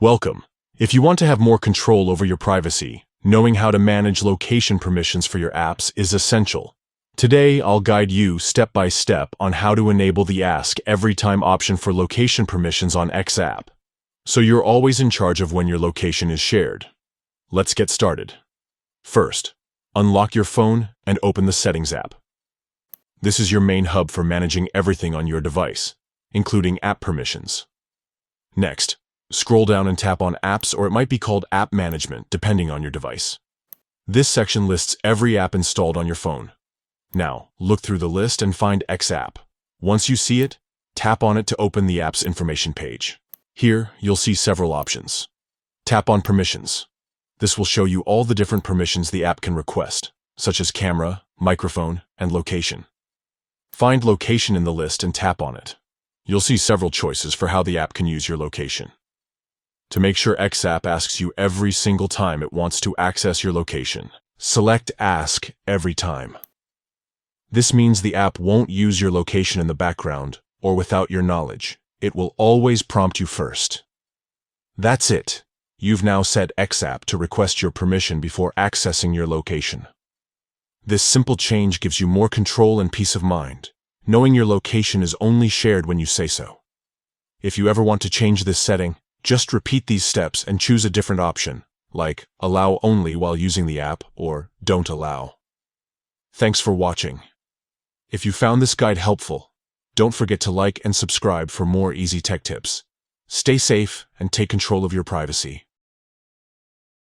Welcome. If you want to have more control over your privacy, knowing how to manage location permissions for your apps is essential. Today, I'll guide you step by step on how to enable the Ask Every Time option for location permissions on X app, so you're always in charge of when your location is shared. Let's get started. First, unlock your phone and open the Settings app. This is your main hub for managing everything on your device, including app permissions. Next, scroll down and tap on Apps, or it might be called App Management, depending on your device. This section lists every app installed on your phone. Now, look through the list and find X app. Once you see it, tap on it to open the app's information page. Here, you'll see several options. Tap on Permissions. This will show you all the different permissions the app can request, such as camera, microphone, and location. Find Location in the list and tap on it. You'll see several choices for how the app can use your location. To make sure X app asks you every single time it wants to access your location, select Ask Every Time. This means the app won't use your location in the background or without your knowledge. It will always prompt you first. That's it. You've now set X app to request your permission before accessing your location. This simple change gives you more control and peace of mind, knowing your location is only shared when you say so. If you ever want to change this setting, just repeat these steps and choose a different option, like Allow Only while using the app or Don't Allow. Thanks for watching. If you found this guide helpful, don't forget to like and subscribe for more easy tech tips. Stay safe and take control of your privacy.